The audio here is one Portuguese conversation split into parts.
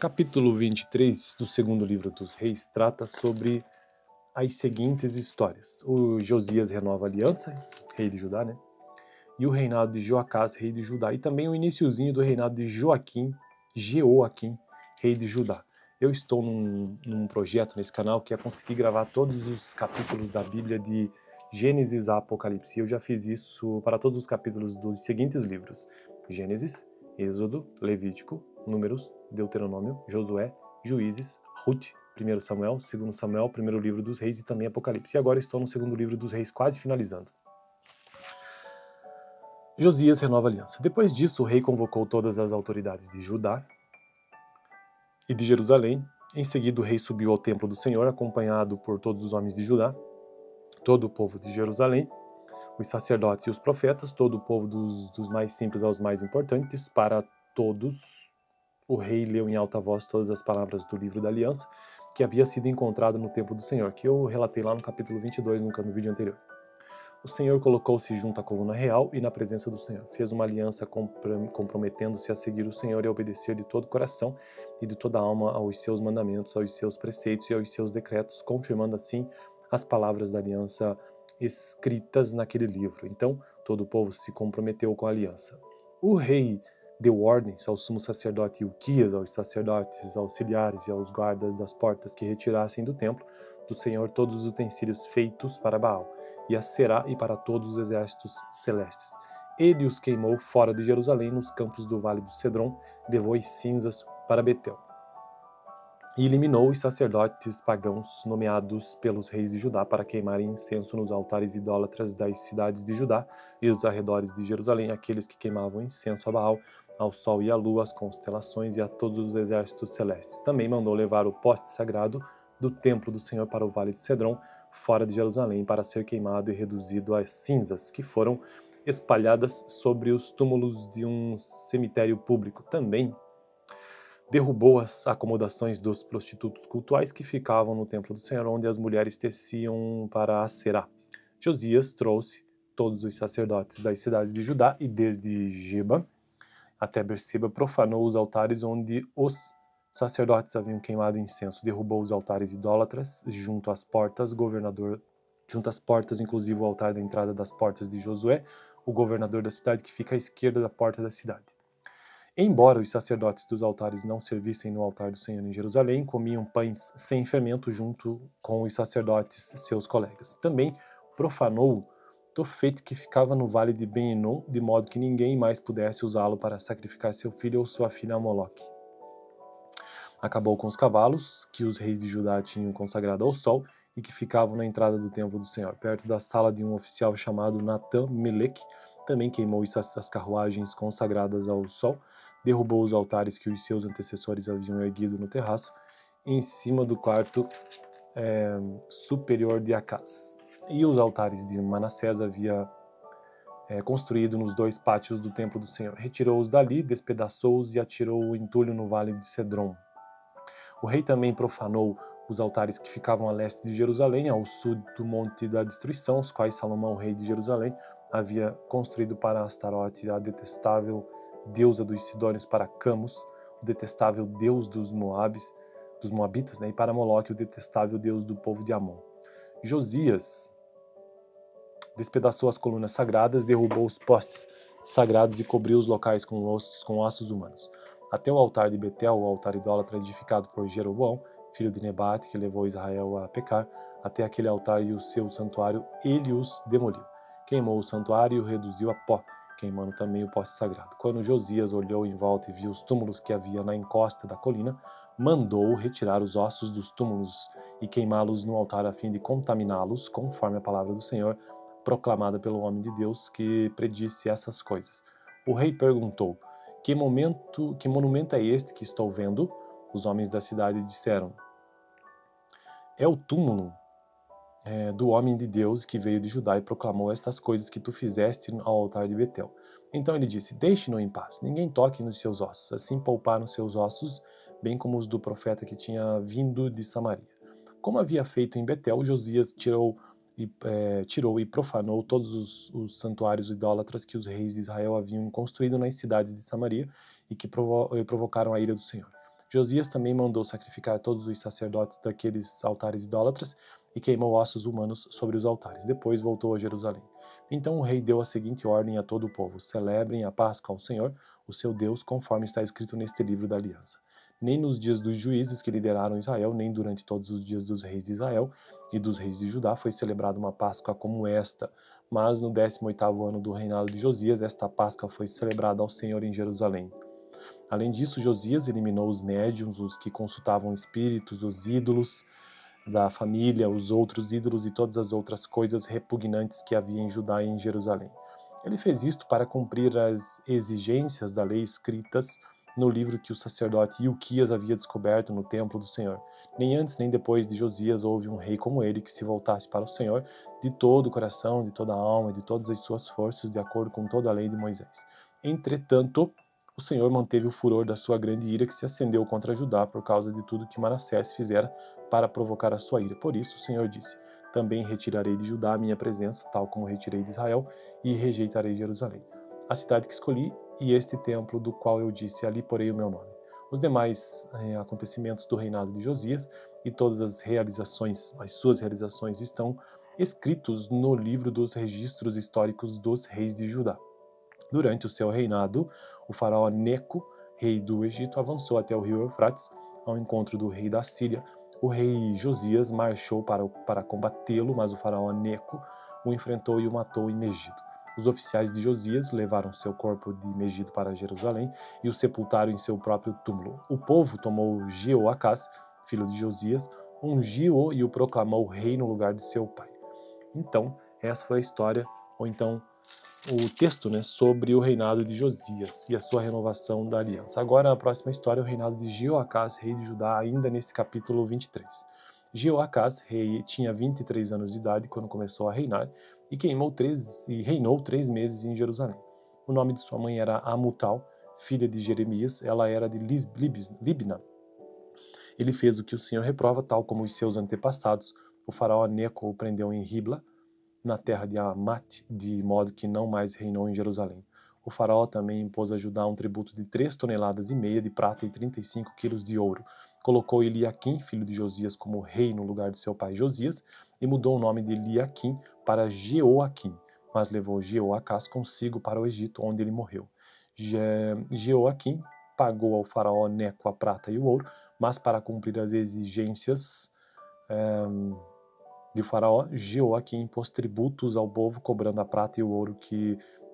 Capítulo 23 do segundo livro dos Reis trata sobre as seguintes histórias. O Josias renova a aliança, rei de Judá, né? E o reinado de Joacás, rei de Judá. E também o iniciozinho do reinado de Jeoaquim, rei de Judá. Eu estou num projeto nesse canal que é conseguir gravar todos os capítulos da Bíblia de Gênesis a Apocalipse. Eu já fiz isso para todos os capítulos dos seguintes livros: Gênesis, Êxodo, Levítico, Números, Deuteronômio, Josué, Juízes, Ruth, 1 Samuel, 2 Samuel, primeiro livro dos Reis e também Apocalipse. E agora estou no segundo livro dos Reis, quase finalizando. Josias renova a aliança. Depois disso, o rei convocou todas as autoridades de Judá e de Jerusalém. Em seguida, o rei subiu ao templo do Senhor, acompanhado por todos os homens de Judá, todo o povo de Jerusalém, os sacerdotes e os profetas, todo o povo dos mais simples aos mais importantes. Para todos, o rei leu em alta voz todas as palavras do livro da aliança, que havia sido encontrado no templo do Senhor, que eu relatei lá no capítulo 22, no vídeo anterior. O Senhor colocou-se junto à coluna real e na presença do Senhor. Fez uma aliança comprometendo-se a seguir o Senhor e a obedecer de todo o coração e de toda a alma aos seus mandamentos, aos seus preceitos e aos seus decretos, confirmando assim as palavras da aliança escritas naquele livro. Então, todo o povo se comprometeu com a aliança. O rei deu ordens ao sumo sacerdote Ilquias, aos sacerdotes auxiliares e aos guardas das portas que retirassem do templo do Senhor todos os utensílios feitos para Baal, e a Será e para todos os exércitos celestes. Ele os queimou fora de Jerusalém, nos campos do vale do Cedron, e levou as cinzas para Betel. E eliminou os sacerdotes pagãos nomeados pelos reis de Judá para queimarem incenso nos altares idólatras das cidades de Judá e dos arredores de Jerusalém, aqueles que queimavam incenso a Baal, ao sol e à lua, às constelações e a todos os exércitos celestes. Também mandou levar o poste sagrado do templo do Senhor para o vale de Cedron, fora de Jerusalém, para ser queimado e reduzido às cinzas que foram espalhadas sobre os túmulos de um cemitério público. Também derrubou as acomodações dos prostitutos cultuais que ficavam no templo do Senhor, onde as mulheres teciam para a Será. Josias trouxe todos os sacerdotes das cidades de Judá e desde Geba até Berseba profanou os altares onde os sacerdotes haviam queimado incenso, derrubou os altares idólatras junto às portas, inclusive o altar da entrada das portas de Josué, o governador da cidade, que fica à esquerda da porta da cidade. Embora os sacerdotes dos altares não servissem no altar do Senhor em Jerusalém, comiam pães sem fermento junto com os sacerdotes, seus colegas. Também profanou Tofete, que ficava no vale de Ben-Hinom, de modo que ninguém mais pudesse usá-lo para sacrificar seu filho ou sua filha a Moloque. Acabou com os cavalos que os reis de Judá tinham consagrado ao sol e que ficavam na entrada do templo do Senhor, perto da sala de um oficial chamado Natan-Melech. Também queimou as carruagens consagradas ao sol, derrubou os altares que os seus antecessores haviam erguido no terraço, em cima do quarto superior de Acás. E os altares de Manassés havia construído nos dois pátios do templo do Senhor. Retirou-os dali, despedaçou-os e atirou o entulho no vale de Cedron. O rei também profanou os altares que ficavam a leste de Jerusalém, ao sul do Monte da Destruição, os quais Salomão, rei de Jerusalém, havia construído para Astarote, a detestável deusa dos Sidônios, para Camus, o detestável deus dos Moabitas, né, e para Moloque, o detestável deus do povo de Amon. Josias despedaçou as colunas sagradas, derrubou os postes sagrados e cobriu os locais com ossos humanos. Até o altar de Betel, o altar idólatra edificado por Jeroboão, filho de Nebate, que levou Israel a pecar, até aquele altar e o seu santuário, ele os demoliu. Queimou o santuário e o reduziu a pó, queimando também o poste sagrado. Quando Josias olhou em volta e viu os túmulos que havia na encosta da colina, mandou retirar os ossos dos túmulos e queimá-los no altar a fim de contaminá-los, conforme a palavra do Senhor, proclamada pelo homem de Deus que predisse essas coisas. O rei perguntou: que monumento é este que estou vendo? Os homens da cidade disseram: é o túmulo do homem de Deus que veio de Judá e proclamou estas coisas que tu fizeste ao altar de Betel. Então ele disse: deixe-no em paz, ninguém toque nos seus ossos. Assim pouparam seus ossos, bem como os do profeta que tinha vindo de Samaria. Como havia feito em Betel, Josias tirou e profanou todos os santuários idólatras que os reis de Israel haviam construído nas cidades de Samaria e que provocaram a ira do Senhor. Josias também mandou sacrificar todos os sacerdotes daqueles altares idólatras e queimou ossos humanos sobre os altares. Depois voltou a Jerusalém. Então o rei deu a seguinte ordem a todo o povo: celebrem a Páscoa ao Senhor, o seu Deus, conforme está escrito neste livro da aliança. Nem nos dias dos juízes que lideraram Israel, nem durante todos os dias dos reis de Israel e dos reis de Judá foi celebrada uma Páscoa como esta. Mas no 18º ano do reinado de Josias, esta Páscoa foi celebrada ao Senhor em Jerusalém. Além disso, Josias eliminou os médiuns, os que consultavam espíritos, os ídolos da família, os outros ídolos e todas as outras coisas repugnantes que havia em Judá e em Jerusalém. Ele fez isto para cumprir as exigências da lei escritas no livro que o sacerdote Ilquias havia descoberto no templo do Senhor. Nem antes nem depois de Josias houve um rei como ele que se voltasse para o Senhor de todo o coração, de toda a alma e de todas as suas forças, de acordo com toda a lei de Moisés. Entretanto, o Senhor manteve o furor da sua grande ira que se acendeu contra Judá por causa de tudo que Manassés fizera para provocar a sua ira. Por isso o Senhor disse: também retirarei de Judá a minha presença, tal como retirei de Israel, e rejeitarei Jerusalém, a cidade que escolhi, e este templo do qual eu disse: ali porei o meu nome. Os demais acontecimentos do reinado de Josias e todas as suas realizações estão escritos no livro dos registros históricos dos reis de Judá. Durante o seu reinado, o faraó Neco, rei do Egito, avançou até o rio Eufrates, ao encontro do rei da Síria. O rei Josias marchou para combatê-lo, mas o faraó Neco o enfrentou e o matou em Megido. Os oficiais de Josias levaram seu corpo de Megido para Jerusalém e o sepultaram em seu próprio túmulo. O povo tomou Jeoacás, filho de Josias, ungiu-o e o proclamou rei no lugar de seu pai. Então, essa foi a história, ou então o texto, sobre o reinado de Josias e a sua renovação da aliança. Agora, a próxima história é o reinado de Jeoacás, rei de Judá, ainda nesse capítulo 23. Jeoacás, rei, tinha 23 anos de idade quando começou a reinar e reinou 3 meses em Jerusalém. O nome de sua mãe era Amutal, filha de Jeremias, ela era de Libna. Ele fez o que o Senhor reprova, tal como os seus antepassados. O faraó Neco o prendeu em Ribla, na terra de Amate, de modo que não mais reinou em Jerusalém. O faraó também impôs a Judá um tributo de 3,5 toneladas de prata e 35 quilos de ouro. Colocou Eliaquim, filho de Josias, como rei no lugar de seu pai Josias, e mudou o nome de Eliaquim para Jeoaquim, mas levou Jeoacás consigo para o Egito, onde ele morreu. Jeoaquim pagou ao faraó Neco a prata e o ouro, mas para cumprir as exigências de faraó, Jeoaquim impôs tributos ao povo, cobrando a prata e o ouro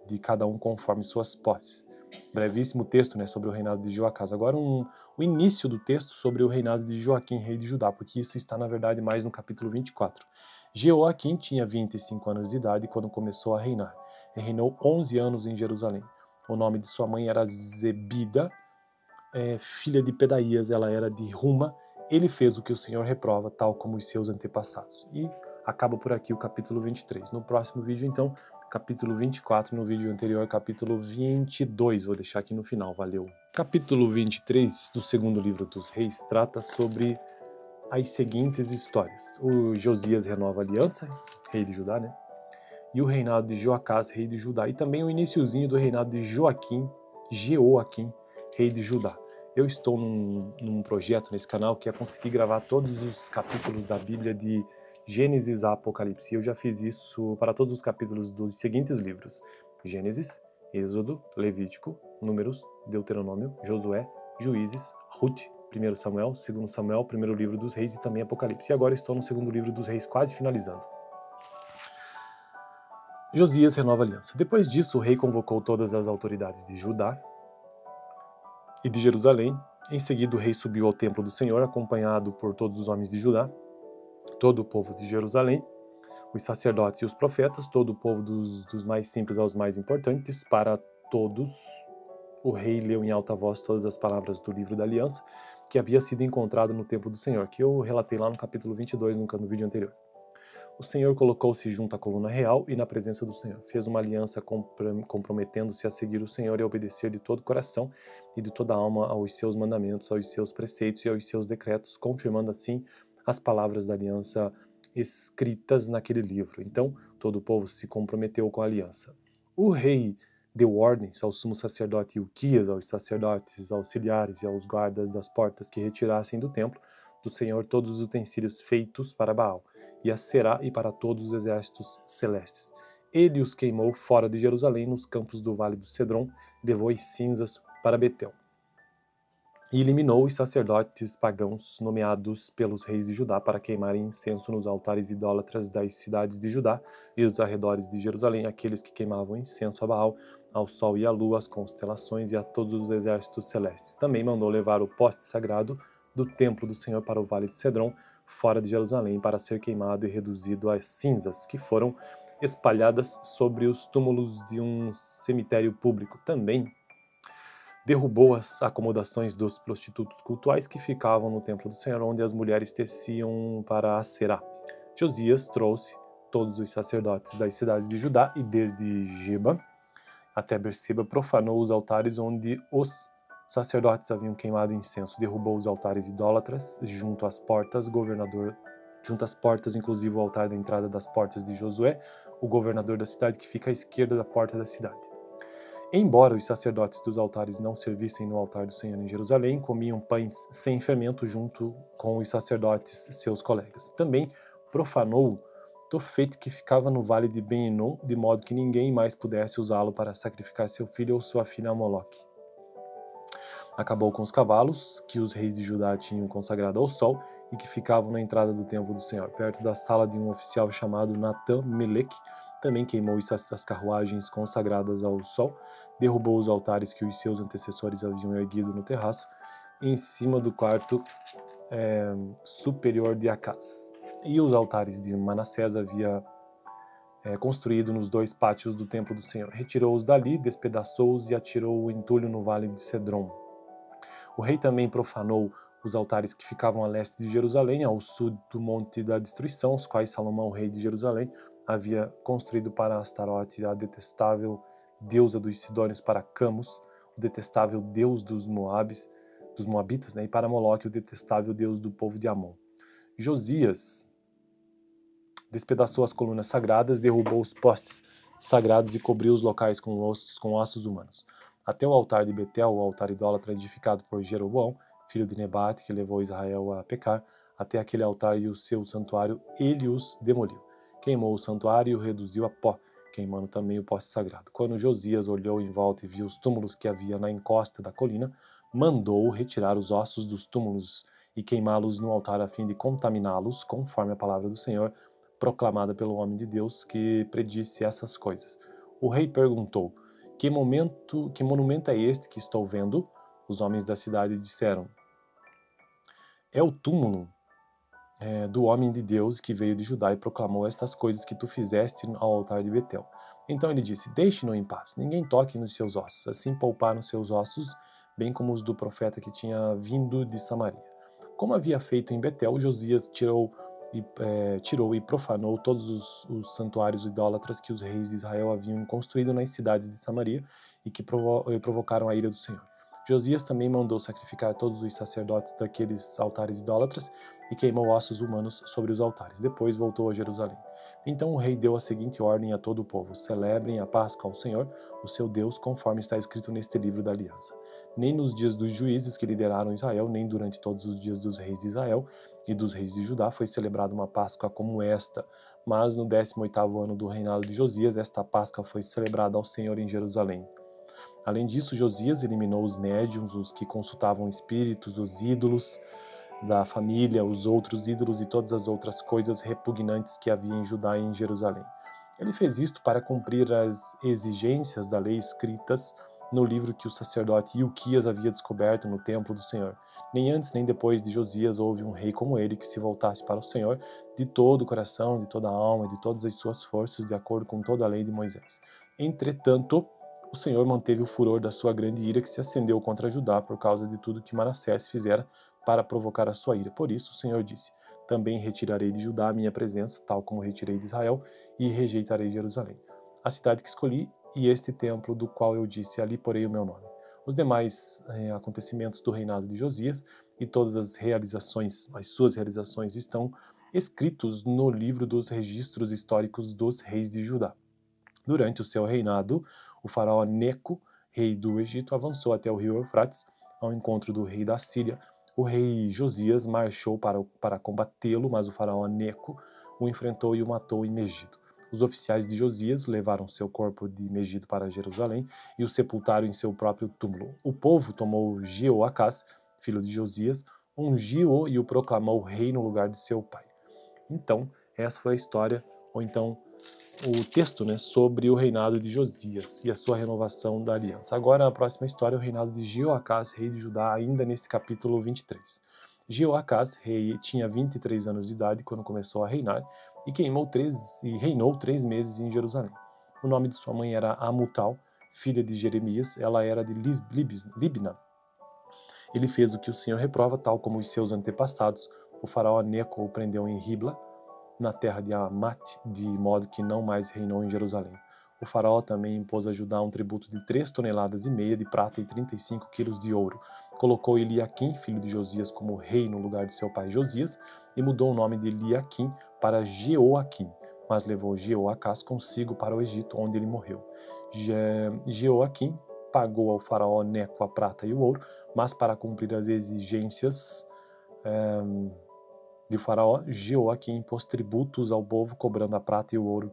de cada um conforme suas posses. Brevíssimo texto sobre o reinado de Jeoacás. Agora o início do texto sobre o reinado de Joaquim, rei de Judá, porque isso está na verdade mais no capítulo 24. Jeoaquim tinha 25 anos de idade quando começou a reinar, e reinou 11 anos em Jerusalém. O nome de sua mãe era Zebida, filha de Pedaías, ela era de Ruma. Ele fez o que o Senhor reprova, tal como os seus antepassados. E acaba por aqui o capítulo 23. No próximo vídeo, então, capítulo 24, no vídeo anterior, capítulo 22. Vou deixar aqui no final, valeu. Capítulo 23 do segundo livro dos reis trata sobre as seguintes histórias. O Josias renova a aliança, rei de Judá, e o reinado de Joacás, rei de Judá, e também o iniciozinho do reinado de Jeoaquim, rei de Judá. Eu estou num projeto nesse canal que é conseguir gravar todos os capítulos da Bíblia de Gênesis a Apocalipse. Eu já fiz isso para todos os capítulos dos seguintes livros: Gênesis, Êxodo, Levítico, Números, Deuteronômio, Josué, Juízes, Ruth, 1 Samuel, 2 Samuel, primeiro livro dos reis e também Apocalipse. E agora estou no segundo livro dos reis, quase finalizando. Josias renova a aliança. Depois disso, o rei convocou todas as autoridades de Judá e de Jerusalém. Em seguida, o rei subiu ao templo do Senhor, acompanhado por todos os homens de Judá, todo o povo de Jerusalém, os sacerdotes e os profetas, todo o povo dos mais simples aos mais importantes. Para todos, o rei leu em alta voz todas as palavras do livro da aliança, que havia sido encontrado no templo do Senhor, que eu relatei lá no capítulo 22, no vídeo anterior. O Senhor colocou-se junto à coluna real e na presença do Senhor. Fez uma aliança comprometendo-se a seguir o Senhor e a obedecer de todo o coração e de toda a alma aos seus mandamentos, aos seus preceitos e aos seus decretos, confirmando assim as palavras da aliança escritas naquele livro. Então, todo o povo se comprometeu com a aliança. O rei deu ordens ao sumo sacerdote Hilquias, aos sacerdotes auxiliares e aos guardas das portas que retirassem do templo do Senhor todos os utensílios feitos para Baal, e a Será e para todos os exércitos celestes. Ele os queimou fora de Jerusalém, nos campos do vale do Cedron, e levou as cinzas para Betel. E eliminou os sacerdotes pagãos nomeados pelos reis de Judá para queimarem incenso nos altares idólatras das cidades de Judá e dos arredores de Jerusalém, aqueles que queimavam incenso a Baal, ao sol e à lua, às constelações e a todos os exércitos celestes. Também mandou levar o poste sagrado do templo do Senhor para o vale de Cedron, fora de Jerusalém, para ser queimado e reduzido às cinzas, que foram espalhadas sobre os túmulos de um cemitério público. Também derrubou as acomodações dos prostitutos cultuais que ficavam no templo do Senhor, onde as mulheres teciam para a Será. Josias trouxe todos os sacerdotes das cidades de Judá e desde Geba até Berseba profanou os altares onde os sacerdotes haviam queimado incenso, derrubou os altares idólatras junto às portas, inclusive o altar da entrada das portas de Josué, o governador da cidade, que fica à esquerda da porta da cidade. Embora os sacerdotes dos altares não servissem no altar do Senhor em Jerusalém, comiam pães sem fermento junto com os sacerdotes, seus colegas. Também profanou Tofete, que ficava no vale de Ben-Hinom, de modo que ninguém mais pudesse usá-lo para sacrificar seu filho ou sua filha a Moloque. Acabou com os cavalos que os reis de Judá tinham consagrado ao sol e que ficavam na entrada do templo do Senhor, perto da sala de um oficial chamado Natan-Meleque. Também queimou as carruagens consagradas ao sol, derrubou os altares que os seus antecessores haviam erguido no terraço, em cima do quarto superior de Acaz. E os altares de Manassés havia construído nos dois pátios do templo do Senhor. Retirou-os dali, despedaçou-os e atirou o entulho no vale de Cedron. O rei também profanou os altares que ficavam a leste de Jerusalém, ao sul do Monte da Destruição, os quais Salomão, rei de Jerusalém, havia construído para Astarote, a detestável deusa dos Sidônios, para Camus, o detestável deus dos Moabitas, e para Moloque, o detestável deus do povo de Amon. Josias despedaçou as colunas sagradas, derrubou os postes sagrados e cobriu os locais com ossos humanos. Até o altar de Betel, o altar idólatra edificado por Jeroboão, filho de Nebate, que levou Israel a pecar, até aquele altar e o seu santuário, ele os demoliu. Queimou o santuário e o reduziu a pó, queimando também o poste sagrado. Quando Josias olhou em volta e viu os túmulos que havia na encosta da colina, mandou retirar os ossos dos túmulos e queimá-los no altar a fim de contaminá-los, conforme a palavra do Senhor, proclamada pelo homem de Deus que predisse essas coisas. O rei perguntou: que monumento é este que estou vendo? Os homens da cidade disseram: é o túmulo do homem de Deus que veio de Judá e proclamou estas coisas que tu fizeste ao altar de Betel. Então ele disse: deixe-no em paz, ninguém toque nos seus ossos. Assim pouparam seus ossos, bem como os do profeta que tinha vindo de Samaria. Como havia feito em Betel, Josias tirou e profanou todos os santuários idólatras que os reis de Israel haviam construído nas cidades de Samaria e que provocaram a ira do Senhor. Josias também mandou sacrificar todos os sacerdotes daqueles altares idólatras e queimou ossos humanos sobre os altares. Depois voltou a Jerusalém. Então o rei deu a seguinte ordem a todo o povo: celebrem a Páscoa ao Senhor, o seu Deus, conforme está escrito neste livro da aliança. Nem nos dias dos juízes que lideraram Israel, nem durante todos os dias dos reis de Israel e dos reis de Judá foi celebrada uma Páscoa como esta. Mas no 18º ano do reinado de Josias, esta Páscoa foi celebrada ao Senhor em Jerusalém. Além disso, Josias eliminou os médiuns, os que consultavam espíritos, os ídolos da família, os outros ídolos e todas as outras coisas repugnantes que havia em Judá e em Jerusalém. Ele fez isto para cumprir as exigências da lei escritas no livro que o sacerdote Hilquias havia descoberto no templo do Senhor. Nem antes nem depois de Josias houve um rei como ele que se voltasse para o Senhor de todo o coração, de toda a alma e de todas as suas forças, de acordo com toda a lei de Moisés. Entretanto, o Senhor manteve o furor da sua grande ira que se acendeu contra Judá por causa de tudo que Manassés fizera para provocar a sua ira. Por isso o Senhor disse: também retirarei de Judá a minha presença, tal como retirei de Israel, e rejeitarei Jerusalém, a cidade que escolhi, e este templo do qual eu disse: ali porei o meu nome. Os demais acontecimentos do reinado de Josias e todas as suas realizações estão escritos no livro dos registros históricos dos reis de Judá. Durante o seu reinado, O faraó Neco, rei do Egito, avançou até o rio Eufrates, ao encontro do rei da Síria. O rei Josias marchou para combatê-lo, mas o faraó Neco o enfrentou e o matou em Megido. Os oficiais de Josias levaram seu corpo de Megido para Jerusalém e o sepultaram em seu próprio túmulo. O povo tomou Jeoacás, filho de Josias, ungiu-o e o proclamou rei no lugar de seu pai. Então, essa foi a história, ou então o texto, né, sobre o reinado de Josias e a sua renovação da aliança. Agora, a próxima história é o reinado de Jeoacás, rei de Judá, ainda nesse capítulo 23. Jeoacás, rei, tinha 23 anos de idade quando começou a reinar e reinou 3 meses em Jerusalém. O nome de sua mãe era Amutal, filha de Jeremias, ela era de Libna. Ele fez o que o Senhor reprova, tal como os seus antepassados. O faraó Neco o prendeu em Ribla, na terra de Amate, de modo que não mais reinou em Jerusalém. O faraó também impôs a Judá um tributo de 3,5 toneladas de prata e 35 quilos de ouro. Colocou Eliaquim, filho de Josias, como rei no lugar de seu pai Josias, e mudou o nome de Eliaquim para Jeoaquim, mas levou Jeoacás consigo para o Egito, onde ele morreu. Jeoaquim pagou ao faraó Neco a prata e o ouro, mas para cumprir as exigências de faraó, Jeoaquim impôs tributos ao povo, cobrando a prata e o ouro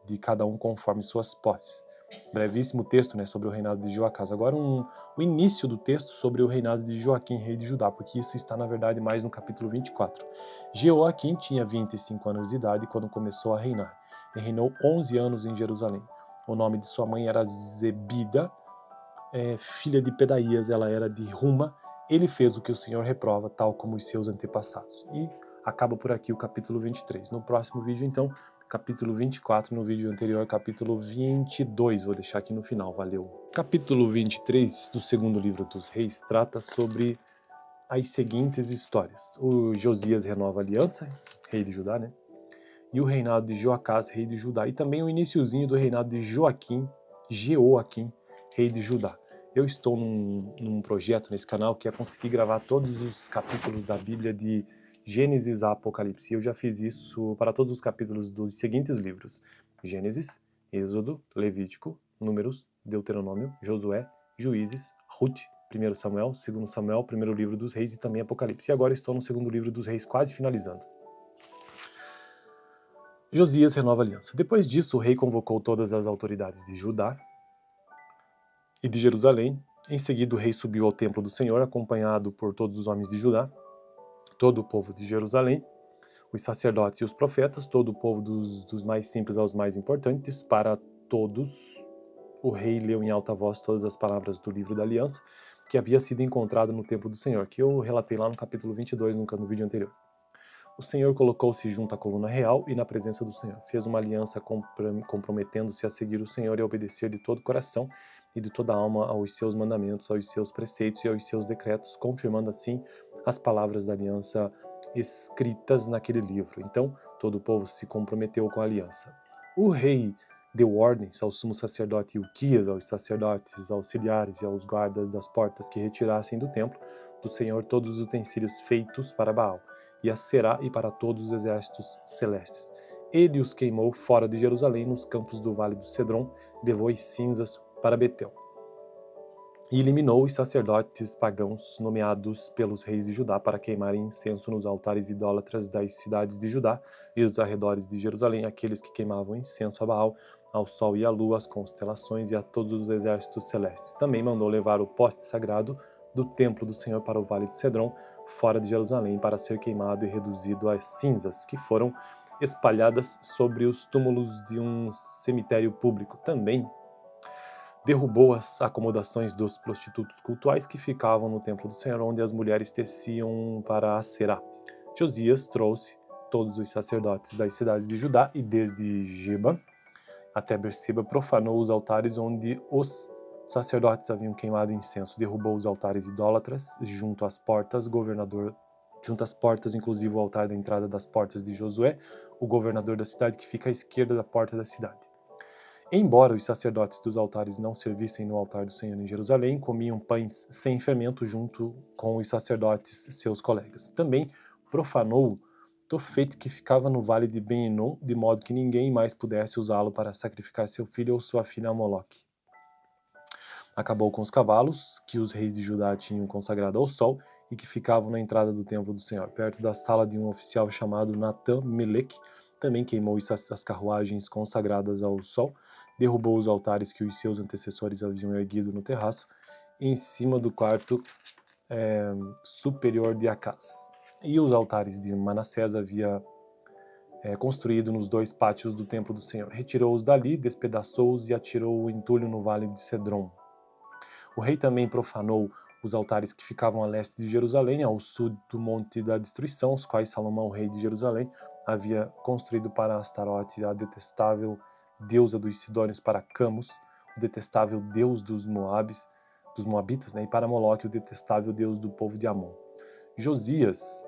de cada um conforme suas posses. Brevíssimo texto, né, sobre o reinado de Jeoacás. Agora o início do texto sobre o reinado de Joaquim, rei de Judá, porque isso está na verdade mais no capítulo 24. Jeoaquim tinha 25 anos de idade quando começou a reinar, e reinou 11 anos em Jerusalém. O nome de sua mãe era Zebida, filha de Pedaías, ela era de Ruma. Ele fez o que o Senhor reprova, tal como os seus antepassados. E acaba por aqui o capítulo 23. No próximo vídeo, então, capítulo 24, no vídeo anterior, capítulo 22. Vou deixar aqui no final, valeu. Capítulo 23 do segundo livro dos Reis trata sobre as seguintes histórias. O Josias renova a aliança, rei de Judá, né? E o reinado de Joacás, rei de Judá. E também o iniciozinho do reinado de Jeoaquim, rei de Judá. Eu estou num projeto nesse canal que é conseguir gravar todos os capítulos da Bíblia de Gênesis a Apocalipse. Eu já fiz isso para todos os capítulos dos seguintes livros: Gênesis, Êxodo, Levítico, Números, Deuteronômio, Josué, Juízes, Ruth, 1 Samuel, 2 Samuel, primeiro livro dos Reis e também Apocalipse. E agora estou no segundo livro dos Reis, quase finalizando. Josias renova a aliança. Depois disso, o rei convocou todas as autoridades de Judá e de Jerusalém. Em seguida, o rei subiu ao templo do Senhor, acompanhado por todos os homens de Judá, todo o povo de Jerusalém, os sacerdotes e os profetas, todo o povo dos mais simples aos mais importantes. Para todos, o rei leu em alta voz todas as palavras do livro da aliança, que havia sido encontrado no templo do Senhor, que eu relatei lá no capítulo 22, no vídeo anterior. O Senhor colocou-se junto à coluna real e na presença do Senhor. Fez uma aliança comprometendo-se a seguir o Senhor e a obedecer de todo o coração e de toda a alma aos seus mandamentos, aos seus preceitos e aos seus decretos, confirmando assim as palavras da aliança escritas naquele livro. Então, todo o povo se comprometeu com a aliança. O rei deu ordens ao sumo sacerdote Ilquias, aos sacerdotes auxiliares e aos guardas das portas que retirassem do templo do Senhor todos os utensílios feitos para Baal, e a Será e para todos os exércitos celestes. Ele os queimou fora de Jerusalém, nos campos do vale do Cedron, e levou as cinzas para Betel. E eliminou os sacerdotes pagãos nomeados pelos reis de Judá para queimarem incenso nos altares idólatras das cidades de Judá e dos arredores de Jerusalém, aqueles que queimavam incenso a Baal, ao sol e à lua, às constelações e a todos os exércitos celestes. Também mandou levar o poste sagrado do templo do Senhor para o vale de Cedron, fora de Jerusalém, para ser queimado e reduzido às cinzas que foram espalhadas sobre os túmulos de um cemitério público. Também derrubou as acomodações dos prostitutos cultuais que ficavam no templo do Senhor, onde as mulheres teciam para a Será. Josias trouxe todos os sacerdotes das cidades de Judá e desde Geba até Berseba profanou os altares onde os sacerdotes haviam queimado incenso, derrubou os altares idólatras junto às portas, inclusive o altar da entrada das portas de Josué, o governador da cidade, que fica à esquerda da porta da cidade. Embora os sacerdotes dos altares não servissem no altar do Senhor em Jerusalém, comiam pães sem fermento junto com os sacerdotes, seus colegas. Também profanou Tofete, que ficava no vale de Ben-Hinom, de modo que ninguém mais pudesse usá-lo para sacrificar seu filho ou sua filha a Moloque. Acabou com os cavalos que os reis de Judá tinham consagrado ao sol e que ficavam na entrada do templo do Senhor, perto da sala de um oficial chamado Natan-Meleque. Também queimou as carruagens consagradas ao sol, derrubou os altares que os seus antecessores haviam erguido no terraço, em cima do quarto superior de Acás. E os altares de Manassés havia construído nos 2 pátios do templo do Senhor. Retirou-os dali, despedaçou-os e atirou o entulho no vale de Cedron. O rei também profanou os altares que ficavam a leste de Jerusalém, ao sul do Monte da Destruição, os quais Salomão, rei de Jerusalém, havia construído para Astarote, a detestável deusa dos Sidônios, para Camus, o detestável deus dos Moabitas, e para Moloque, o detestável deus do povo de Amon. Josias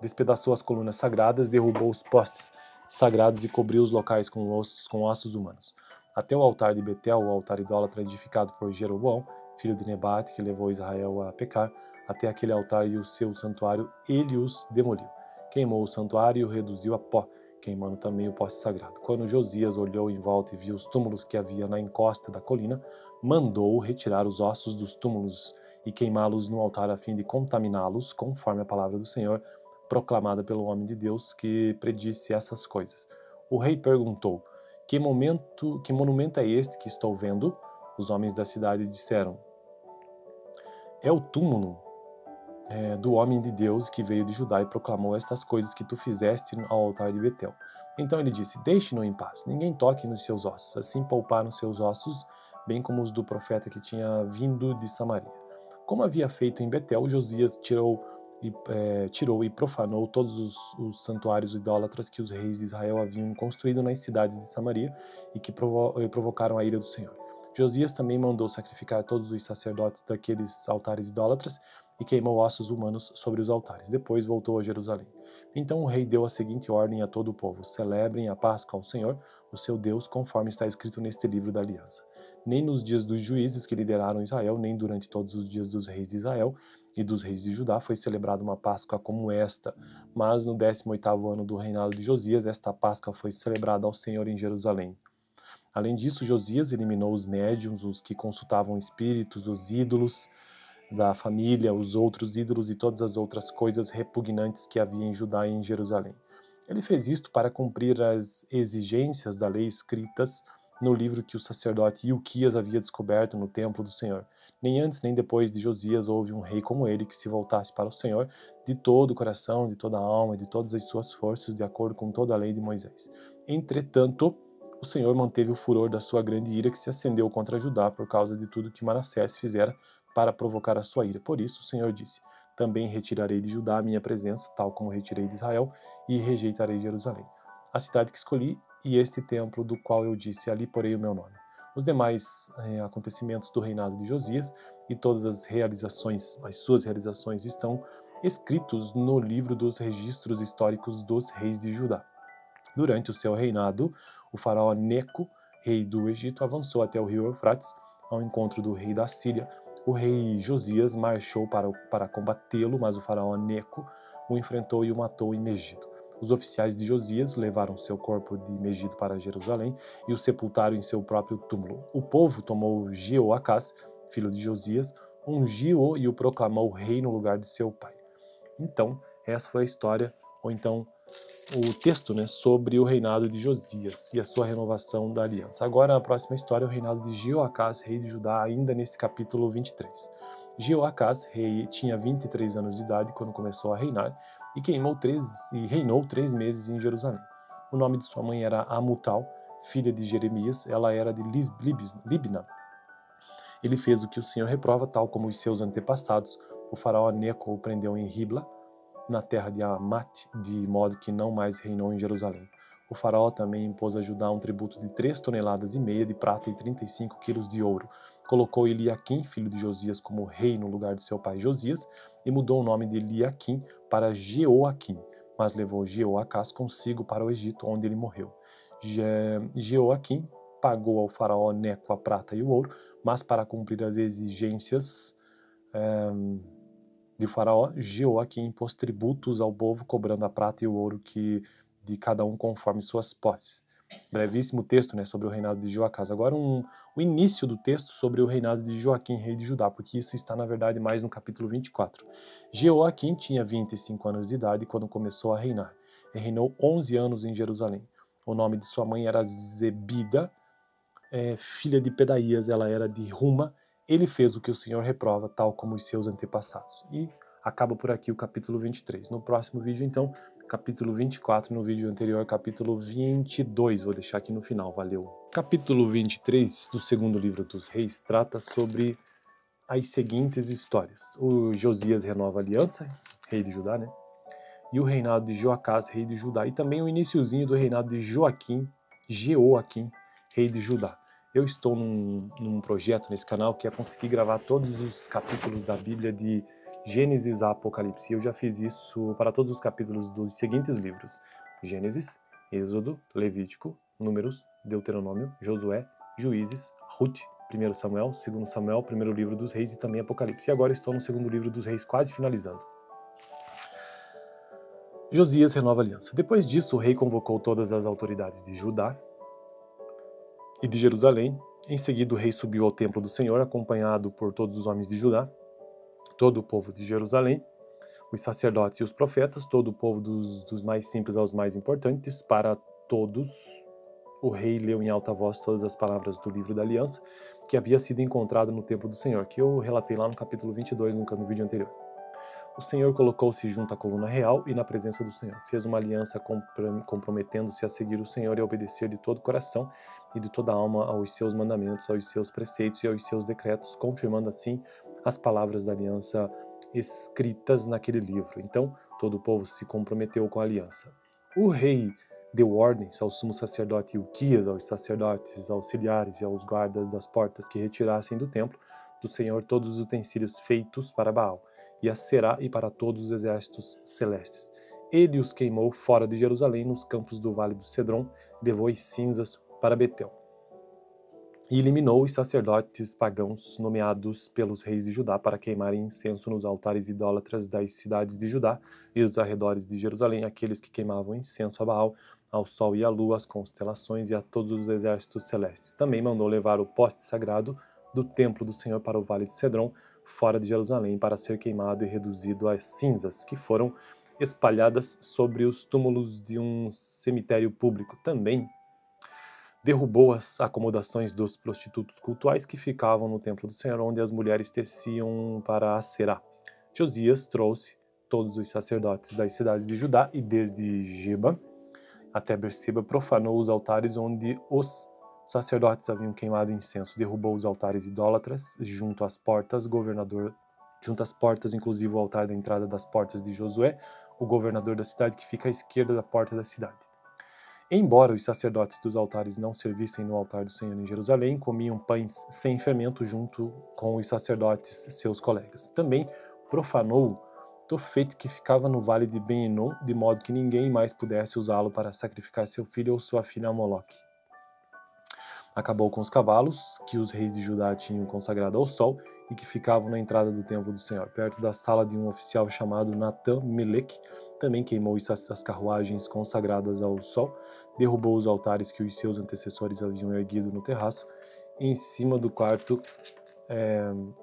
despedaçou as colunas sagradas, derrubou os postes sagrados e cobriu os locais com ossos humanos. Até o altar de Betel, o altar idólatra edificado por Jeroboão, filho de Nebate, que levou Israel a pecar, até aquele altar e o seu santuário, ele os demoliu. Queimou o santuário e o reduziu a pó, queimando também o poste sagrado. Quando Josias olhou em volta e viu os túmulos que havia na encosta da colina, mandou retirar os ossos dos túmulos e queimá-los no altar a fim de contaminá-los, conforme a palavra do Senhor, proclamada pelo homem de Deus que predisse essas coisas. O rei perguntou: que monumento é este que estou vendo? Os homens da cidade disseram: é o túmulo do homem de Deus que veio de Judá e proclamou estas coisas que tu fizeste ao altar de Betel. Então ele disse: deixe-no em paz, ninguém toque nos seus ossos. Assim pouparam seus ossos, bem como os do profeta que tinha vindo de Samaria. Como havia feito em Betel, Josias tirou e profanou todos os santuários idólatras que os reis de Israel haviam construído nas cidades de Samaria e que provocaram a ira do Senhor. Josias também mandou sacrificar todos os sacerdotes daqueles altares idólatras e queimou ossos humanos sobre os altares. Depois voltou a Jerusalém. Então o rei deu a seguinte ordem a todo o povo: celebrem a Páscoa ao Senhor, o seu Deus, conforme está escrito neste livro da aliança. Nem nos dias dos juízes que lideraram Israel, nem durante todos os dias dos reis de Israel e dos reis de Judá foi celebrada uma Páscoa como esta, mas no 18º ano do reinado de Josias, esta Páscoa foi celebrada ao Senhor em Jerusalém. Além disso, Josias eliminou os médiuns, os que consultavam espíritos, os ídolos da família, os outros ídolos e todas as outras coisas repugnantes que havia em Judá e em Jerusalém. Ele fez isto para cumprir as exigências da lei escritas no livro que o sacerdote Ilquias havia descoberto no templo do Senhor. Nem antes nem depois de Josias houve um rei como ele que se voltasse para o Senhor de todo o coração, de toda a alma e de todas as suas forças, de acordo com toda a lei de Moisés. Entretanto, o Senhor manteve o furor da sua grande ira que se acendeu contra Judá por causa de tudo que Manassés fizera para provocar a sua ira. Por isso o Senhor disse: também retirarei de Judá a minha presença, tal como retirei de Israel, e rejeitarei Jerusalém, a cidade que escolhi, e este templo do qual eu disse: ali porei o meu nome. Os demais acontecimentos do reinado de Josias e todas as suas realizações estão escritos no livro dos registros históricos dos reis de Judá. Durante o seu reinado, o faraó Neco, rei do Egito, avançou até o rio Eufrates, ao encontro do rei da Síria. O rei Josias marchou para combatê-lo, mas o faraó Neco o enfrentou e o matou em Megido. Os oficiais de Josias levaram seu corpo de Megido para Jerusalém e o sepultaram em seu próprio túmulo. O povo tomou Jeoacás, filho de Josias, ungiu-o e o proclamou rei no lugar de seu pai. Então, essa foi a história, ou então o texto, sobre o reinado de Josias e a sua renovação da aliança. Agora, a próxima história é o reinado de Jeoacás, rei de Judá, ainda nesse capítulo 23. Jeoacás, rei, tinha 23 anos de idade quando começou a reinar e reinou 3 meses em Jerusalém. O nome de sua mãe era Amutal, filha de Jeremias, ela era de Libna. Ele fez o que o Senhor reprova, tal como os seus antepassados. O faraó Neco o prendeu em Ribla, na terra de Amate, de modo que não mais reinou em Jerusalém. O faraó também impôs a Judá um tributo de 3,5 toneladas de prata e 35 quilos de ouro. Colocou Eliaquim, filho de Josias, como rei no lugar de seu pai Josias, e mudou o nome de Eliaquim para Jeoaquim, mas levou Jeoacás consigo para o Egito, onde ele morreu. Jeoaquim pagou ao faraó Neco a prata e o ouro, mas para cumprir as exigências de faraó, Jeoaquim impôs tributos ao povo, cobrando a prata e o ouro de cada um conforme suas posses. brevíssimo texto, né, sobre o reinado de Joacás. Agora o início do texto sobre o reinado de Joaquim, rei de Judá, porque isso está, na verdade, mais no capítulo 24. Jeoaquim tinha 25 anos de idade quando começou a reinar, e reinou 11 anos em Jerusalém. O nome de sua mãe era Zebida, filha de Pedaías, ela era de Ruma. Ele fez o que o Senhor reprova, tal como os seus antepassados. E acaba por aqui o capítulo 23. No próximo vídeo, então, capítulo 24, no vídeo anterior, capítulo 22. Vou deixar aqui no final, valeu. Capítulo 23 do segundo livro dos Reis trata sobre as seguintes histórias. O Josias renova a aliança, rei de Judá, né? E o reinado de Joacás, rei de Judá. E também o iniciozinho do reinado de Jeoaquim, rei de Judá. Eu estou num projeto nesse canal que é conseguir gravar todos os capítulos da Bíblia de Gênesis a Apocalipse. Eu já fiz isso para todos os capítulos dos seguintes livros: Gênesis, Êxodo, Levítico, Números, Deuteronômio, Josué, Juízes, Ruth, 1 Samuel, 2 Samuel, primeiro livro dos Reis e também Apocalipse. E agora estou no segundo livro dos Reis, quase finalizando. Josias renova a aliança. Depois disso, o rei convocou todas as autoridades de Judá e de Jerusalém. Em seguida, o rei subiu ao templo do Senhor, acompanhado por todos os homens de Judá, todo o povo de Jerusalém, os sacerdotes e os profetas, todo o povo dos mais simples aos mais importantes. Para todos, o rei leu em alta voz todas as palavras do livro da aliança, que havia sido encontrado no templo do Senhor, que eu relatei lá no capítulo 22, no vídeo anterior. O Senhor colocou-se junto à coluna real e na presença do Senhor. Fez uma aliança comprometendo-se a seguir o Senhor e a obedecer de todo o coração e de toda a alma aos seus mandamentos, aos seus preceitos e aos seus decretos, confirmando assim as palavras da aliança escritas naquele livro. Então, todo o povo se comprometeu com a aliança. O rei deu ordens ao sumo sacerdote Ilquias, aos sacerdotes auxiliares e aos guardas das portas que retirassem do templo do Senhor todos os utensílios feitos para Baal, e a Será e para todos os exércitos celestes. Ele os queimou fora de Jerusalém, nos campos do vale do Cedron, e levou as cinzas para Betel. E eliminou os sacerdotes pagãos nomeados pelos reis de Judá para queimarem incenso nos altares idólatras das cidades de Judá e dos arredores de Jerusalém, aqueles que queimavam incenso a Baal, ao sol e à lua, às constelações e a todos os exércitos celestes. Também mandou levar o poste sagrado do templo do Senhor para o vale de Cedron, fora de Jerusalém, para ser queimado e reduzido às cinzas que foram espalhadas sobre os túmulos de um cemitério público. Também derrubou as acomodações dos prostitutos cultuais que ficavam no templo do Senhor, onde as mulheres teciam para a Será. Josias trouxe todos os sacerdotes das cidades de Judá e desde Geba até Berseba profanou os altares onde os sacerdotes haviam queimado incenso, derrubou os altares idólatras junto às portas, inclusive o altar da entrada das portas de Josué, o governador da cidade, que fica à esquerda da porta da cidade. Embora os sacerdotes dos altares não servissem no altar do Senhor em Jerusalém, comiam pães sem fermento junto com os sacerdotes, seus colegas. Também profanou Tofete, que ficava no vale de Ben-Hinom, de modo que ninguém mais pudesse usá-lo para sacrificar seu filho ou sua filha a Moloque. Acabou com os cavalos que os reis de Judá tinham consagrado ao sol e que ficavam na entrada do templo do Senhor, perto da sala de um oficial chamado Natan-Melech. Também queimou as carruagens consagradas ao sol, derrubou os altares que os seus antecessores haviam erguido no terraço, em cima do quarto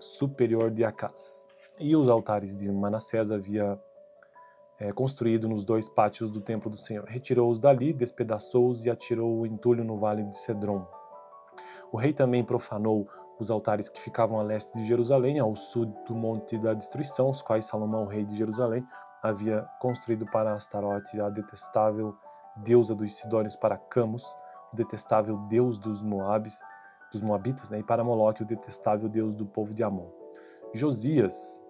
superior de Acás. E os altares de Manassés havia construído nos dois pátios do templo do Senhor. Retirou-os dali, despedaçou-os e atirou o entulho no vale de Cedron. O rei também profanou os altares que ficavam a leste de Jerusalém, ao sul do Monte da Destruição, os quais Salomão, rei de Jerusalém, havia construído para Astarote, a detestável deusa dos Sidônios, para Camus, o detestável deus dos Moabitas, né, e para Moloque, o detestável deus do povo de Amon. Josias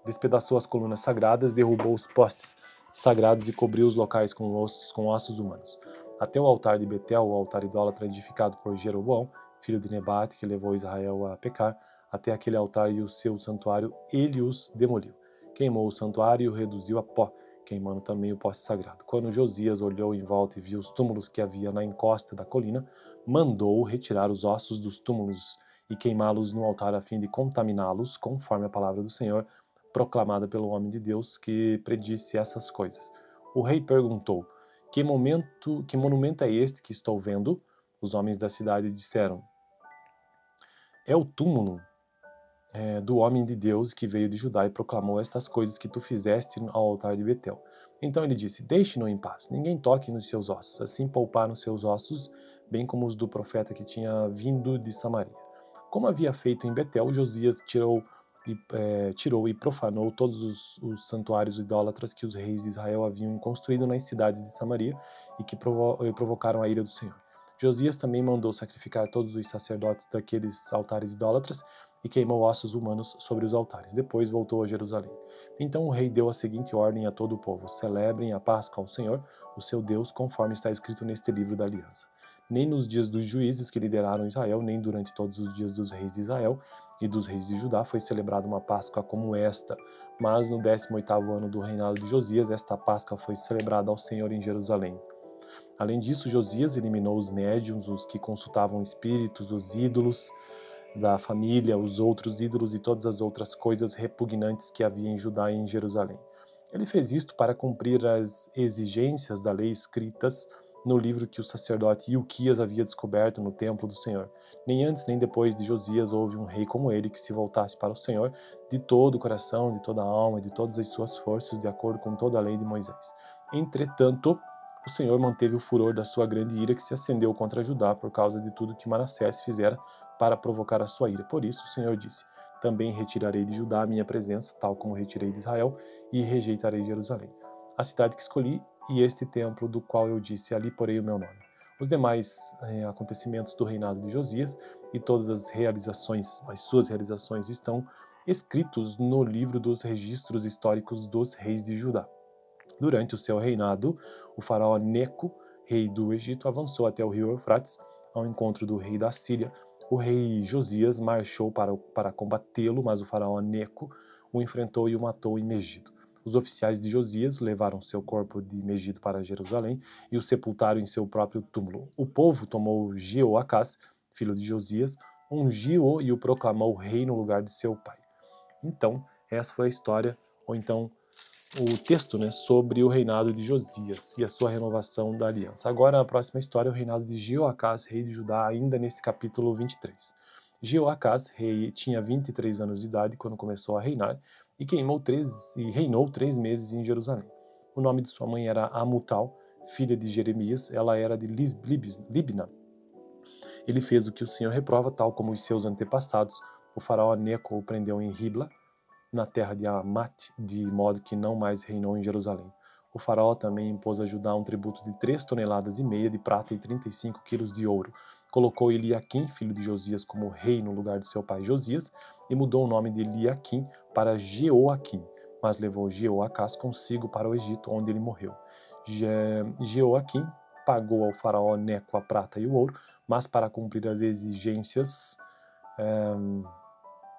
despedaçou as colunas sagradas, derrubou os postes sagrados e cobriu os locais com ossos humanos. Até o altar de Betel, o altar idólatra edificado por Jeroboão, filho de Nebate, que levou Israel a pecar, até aquele altar e o seu santuário, ele os demoliu. Queimou o santuário e o reduziu a pó, queimando também o poste sagrado. Quando Josias olhou em volta e viu os túmulos que havia na encosta da colina, mandou retirar os ossos dos túmulos e queimá-los no altar a fim de contaminá-los, conforme a palavra do Senhor, proclamada pelo homem de Deus que predisse essas coisas. O rei perguntou: Que monumento é este que estou vendo? Os homens da cidade disseram: é o túmulo do homem de Deus que veio de Judá e proclamou estas coisas que tu fizeste ao altar de Betel. Então ele disse: deixe-no em paz, ninguém toque nos seus ossos. Assim pouparam seus ossos, bem como os do profeta que tinha vindo de Samaria. Como havia feito em Betel, Josias tirou e profanou todos os santuários idólatras que os reis de Israel haviam construído nas cidades de Samaria e que provocaram a ira do Senhor. Josias também mandou sacrificar todos os sacerdotes daqueles altares idólatras e queimou ossos humanos sobre os altares. Depois voltou a Jerusalém. Então o rei deu a seguinte ordem a todo o povo: celebrem a Páscoa ao Senhor, o seu Deus, conforme está escrito neste livro da aliança. Nem nos dias dos juízes que lideraram Israel, nem durante todos os dias dos reis de Israel e dos reis de Judá foi celebrada uma Páscoa como esta. Mas no 18º ano do reinado de Josias, esta Páscoa foi celebrada ao Senhor em Jerusalém. Além disso, Josias eliminou os médiuns, os que consultavam espíritos, os ídolos da família, os outros ídolos e todas as outras coisas repugnantes que havia em Judá e em Jerusalém. Ele fez isto para cumprir as exigências da lei escritas no livro que o sacerdote Ilquias havia descoberto no templo do Senhor. Nem antes nem depois de Josias houve um rei como ele que se voltasse para o Senhor de todo o coração, de toda a alma e de todas as suas forças, de acordo com toda a lei de Moisés. Entretanto, o Senhor manteve o furor da sua grande ira que se acendeu contra Judá por causa de tudo que Manassés fizera para provocar a sua ira. Por isso o Senhor disse: também retirarei de Judá a minha presença, tal como retirei de Israel, e rejeitarei Jerusalém, a cidade que escolhi, e este templo do qual eu disse: ali porei o meu nome. Os demais acontecimentos do reinado de Josias e todas as suas realizações estão escritos no livro dos registros históricos dos reis de Judá. Durante o seu reinado, o faraó Neco, rei do Egito, avançou até o rio Eufrates, ao encontro do rei da Síria. O rei Josias marchou para combatê-lo, mas o faraó Neco o enfrentou e o matou em Megido. Os oficiais de Josias levaram seu corpo de Megido para Jerusalém e o sepultaram em seu próprio túmulo. O povo tomou Jeoacás, filho de Josias, ungiu-o e o proclamou rei no lugar de seu pai. Então, essa foi a história, ou então o texto, sobre o reinado de Josias e a sua renovação da aliança. Agora, a próxima história é o reinado de Jeoacás, rei de Judá, ainda nesse capítulo 23. Jeoacás, rei, tinha 23 anos de idade quando começou a reinar e reinou 3 meses em Jerusalém. O nome de sua mãe era Amutal, filha de Jeremias, ela era de Libna. Ele fez o que o Senhor reprova, tal como os seus antepassados. O faraó Neco o prendeu em Ribla, na terra de Amate, de modo que não mais reinou em Jerusalém. O faraó também impôs a Judá um tributo de 3,5 toneladas de prata e 35 quilos de ouro. Colocou Eliaquim, filho de Josias, como rei no lugar de seu pai Josias, e mudou o nome de Eliaquim para Jeoaquim, mas levou Jeoacás consigo para o Egito, onde ele morreu. Jeoaquim pagou ao faraó Neco a prata e o ouro, mas para cumprir as exigências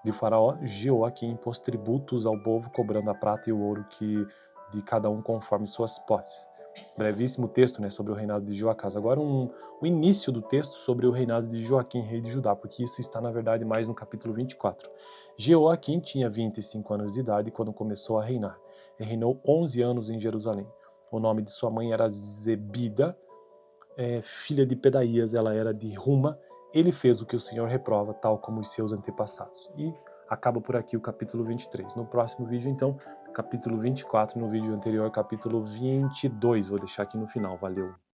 de faraó, Jeoaquim impôs tributos ao povo, cobrando a prata e o ouro de cada um conforme suas posses. Brevíssimo texto sobre o reinado de Jeoacás. Agora o início do texto sobre o reinado de Joaquim, rei de Judá, porque isso está na verdade mais no capítulo 24. Jeoaquim tinha 25 anos de idade quando começou a reinar, e reinou 11 anos em Jerusalém. O nome de sua mãe era Zebida, filha de Pedaías, ela era de Ruma. Ele fez o que o Senhor reprova, tal como os seus antepassados. E acaba por aqui o capítulo 23. No próximo vídeo, então, capítulo 24, no vídeo anterior, capítulo 22. Vou deixar aqui no final. Valeu!